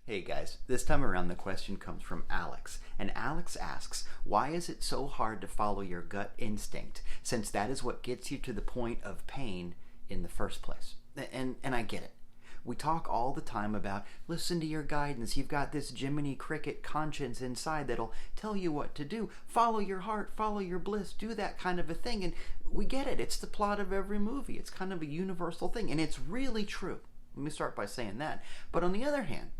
Hey guys, this time around the question comes from Alex. And Alex asks, why is it so hard to follow your gut instinct, since that is what gets you to the point of pain in the first place? And I get it. We talk all the time about listen to your guidance. You've got this Jiminy Cricket conscience inside that'll tell you what to do. Follow your heart, follow your bliss, do that kind of a thing. And we get it. It's the plot of every movie. It's kind of a universal thing. And it's really true. Let me start by saying that. But on the other hand,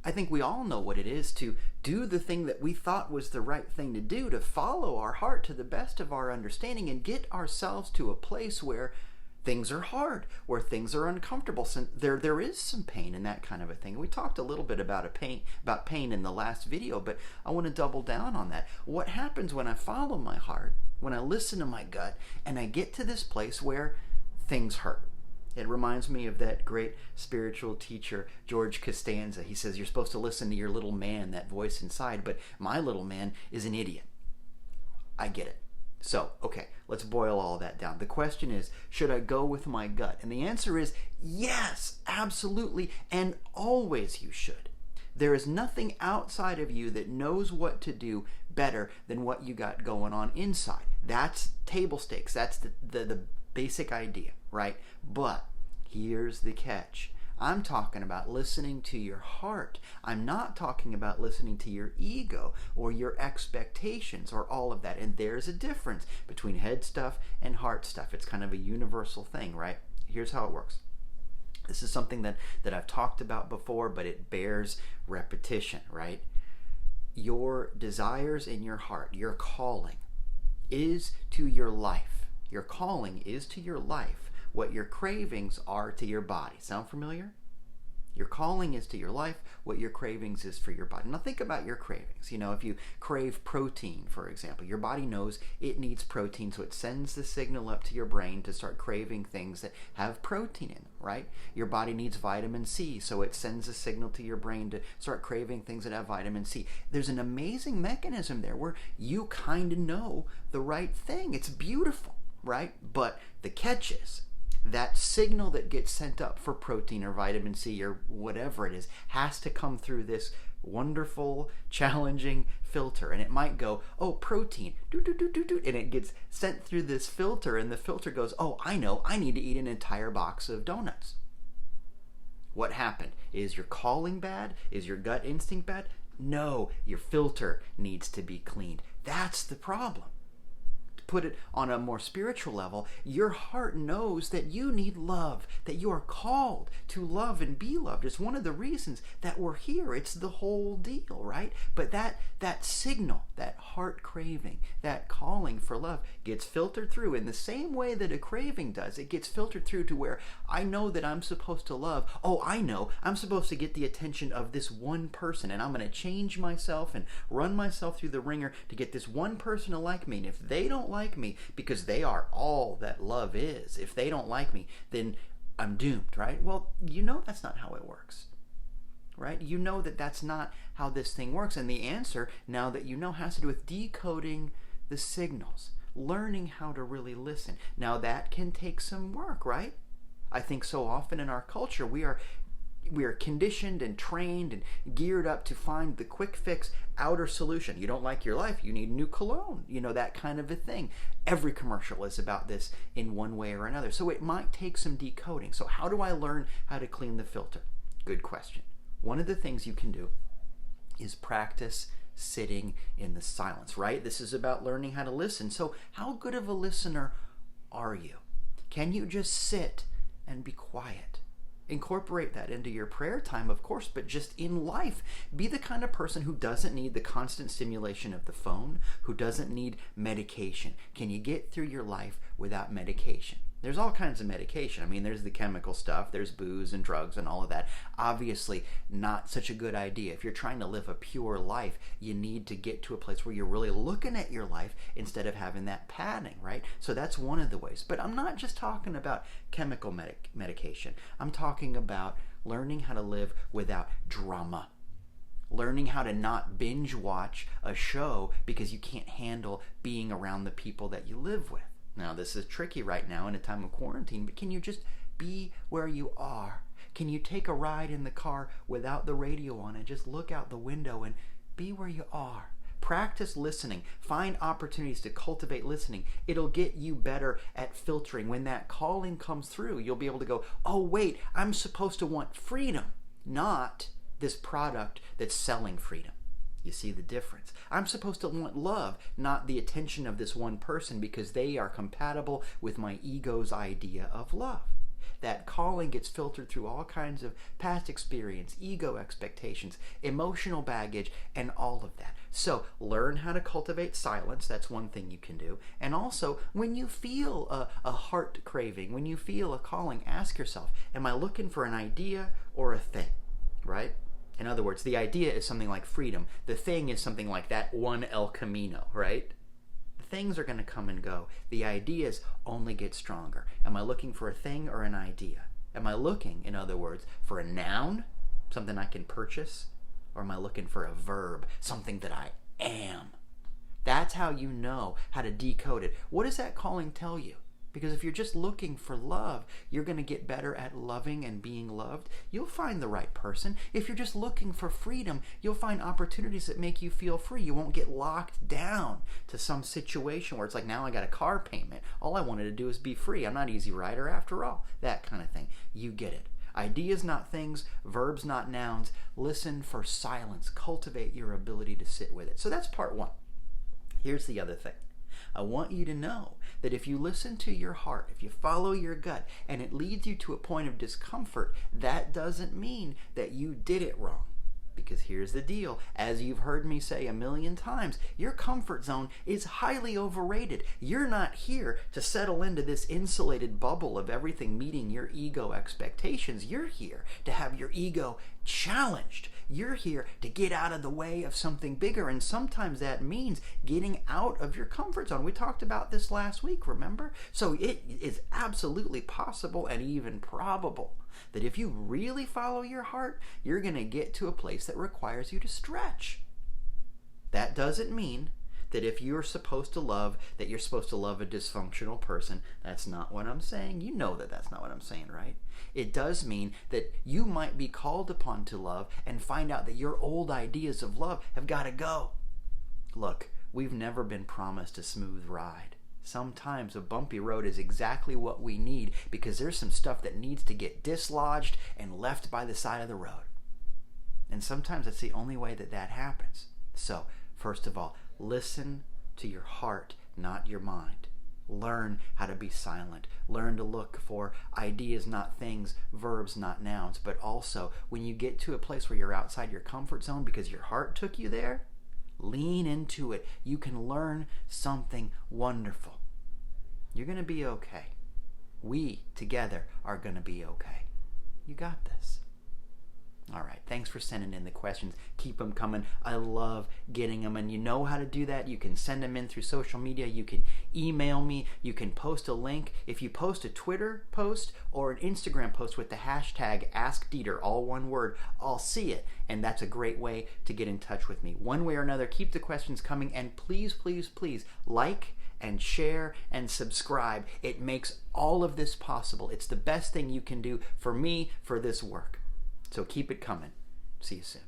I think we all know what it is to do the thing that we thought was the right thing to do, to follow our heart to the best of our understanding and get ourselves to a place where things are hard, where things are uncomfortable. So there is some pain in that kind of a thing. We talked a little bit about pain in the last video, but I want to double down on that. What happens when I follow my heart, when I listen to my gut, and I get to this place where things hurt? It reminds me of that great spiritual teacher, George Costanza. He says, you're supposed to listen to your little man, that voice inside, but my little man is an idiot. I get it. So, okay, let's boil all that down. The question is, should I go with my gut? And the answer is yes, absolutely, and always you should. There is nothing outside of you that knows what to do better than what you got going on inside. That's table stakes. That's the basic idea, right? But here's the catch. I'm talking about listening to your heart. I'm not talking about listening to your ego or your expectations or all of that. And there's a difference between head stuff and heart stuff. It's kind of a universal thing, right? Here's how it works. This is something that I've talked about before, but it bears repetition, right? Your desires in your heart, your calling, is to your life. Your calling is to your life what your cravings are to your body. Sound familiar? Your calling is to your life what your cravings is for your body. Now think about your cravings. You know, if you crave protein, for example, your body knows it needs protein, so it sends the signal up to your brain to start craving things that have protein in them, right? Your body needs vitamin C, so it sends a signal to your brain to start craving things that have vitamin C. There's an amazing mechanism there where you kind of know the right thing. It's beautiful, right? But the catch is, that signal that gets sent up for protein or vitamin C or whatever it is has to come through this wonderful, challenging filter. And it might go, oh, protein, and it gets sent through this filter, and the filter goes, oh, I know, I need to eat an entire box of donuts. What happened? Is your calling bad? Is your gut instinct bad? No, your filter needs to be cleaned. That's the problem. Put it on a more spiritual level, your heart knows that you need love, that you are called to love and be loved. It's one of the reasons that we're here. It's the whole deal, right? But that signal, that heart craving, that calling for love gets filtered through in the same way that a craving does. It gets filtered through to where I know that I'm supposed to love. Oh, I know I'm supposed to get the attention of this one person, and I'm going to change myself and run myself through the ringer to get this one person to like me. And if they don't like me, because they are all that love is, if they don't like me, then I'm doomed, right? Well, you know that's not how it works, right? You know that that's not how this thing works. And the answer, now that you know, has to do with decoding the signals, learning how to really listen. Now that can take some work, right? I think so often in our culture we are conditioned and trained and geared up to find the quick fix outer solution. You don't like your life, you need new cologne, you know, that kind of a thing. Every commercial is about this in one way or another. So it might take some decoding. So how do I learn how to clean the filter? Good question. One of the things you can do is practice sitting in the silence, right? This is about learning how to listen. So how good of a listener are you? Can you just sit and be quiet? Incorporate that into your prayer time, of course, but just in life. Be the kind of person who doesn't need the constant stimulation of the phone, who doesn't need medication. Can you get through your life without medication? There's all kinds of medication. I mean, there's the chemical stuff, there's booze and drugs and all of that. Obviously, not such a good idea. If you're trying to live a pure life, you need to get to a place where you're really looking at your life instead of having that padding, right? So that's one of the ways. But I'm not just talking about chemical medication. I'm talking about learning how to live without drama. Learning how to not binge watch a show because you can't handle being around the people that you live with. Now, this is tricky right now in a time of quarantine, but can you just be where you are? Can you take a ride in the car without the radio on and just look out the window and be where you are? Practice listening. Find opportunities to cultivate listening. It'll get you better at filtering. When that calling comes through, you'll be able to go, oh wait, I'm supposed to want freedom, not this product that's selling freedom. You see the difference? I'm supposed to want love, not the attention of this one person because they are compatible with my ego's idea of love. That calling gets filtered through all kinds of past experience, ego expectations, emotional baggage, and all of that. So learn how to cultivate silence. That's one thing you can do. And also, when you feel a heart craving, when you feel a calling, ask yourself, am I looking for an idea or a thing? Right? In other words, the idea is something like freedom. The thing is something like that one El Camino, right? Things are going to come and go. The ideas only get stronger. Am I looking for a thing or an idea? Am I looking, in other words, for a noun, something I can purchase? Or am I looking for a verb, something that I am? That's how you know how to decode it. What does that calling tell you? Because if you're just looking for love, you're going to get better at loving and being loved. You'll find the right person. If you're just looking for freedom, you'll find opportunities that make you feel free. You won't get locked down to some situation where it's like, now I got a car payment. All I wanted to do is be free. I'm not Easy Rider after all. That kind of thing. You get it. Ideas, not things. Verbs, not nouns. Listen for silence. Cultivate your ability to sit with it. So that's part one. Here's the other thing. I want you to know that if you listen to your heart, if you follow your gut, and it leads you to a point of discomfort, that doesn't mean that you did it wrong. Because here's the deal, as you've heard me say a million times, your comfort zone is highly overrated. You're not here to settle into this insulated bubble of everything meeting your ego expectations. You're here to have your ego challenged. You're here to get out of the way of something bigger, and sometimes that means getting out of your comfort zone. We talked about this last week, remember? So it is absolutely possible and even probable that if you really follow your heart, you're going to get to a place that requires you to stretch. That doesn't mean that if you're supposed to love, that you're supposed to love a dysfunctional person. That's not what I'm saying. You know that that's not what I'm saying, right? It does mean that you might be called upon to love and find out that your old ideas of love have got to go. Look, we've never been promised a smooth ride. Sometimes a bumpy road is exactly what we need because there's some stuff that needs to get dislodged and left by the side of the road. And sometimes that's the only way that that happens. So, first of all, listen to your heart, not your mind. Learn how to be silent. Learn to look for ideas, not things, verbs, not nouns. But also, when you get to a place where you're outside your comfort zone because your heart took you there, lean into it. You can learn something wonderful. You're going to be okay. We together are going to be okay. You got this. All right, thanks for sending in the questions. Keep them coming. I love getting them, and you know how to do that. You can send them in through social media. You can email me. You can post a link. If you post a Twitter post or an Instagram post with the hashtag AskDieter, all one word, I'll see it, and that's a great way to get in touch with me. One way or another, keep the questions coming, and please, please, please, like and share and subscribe. It makes all of this possible. It's the best thing you can do for me, for this work. So keep it coming. See you soon.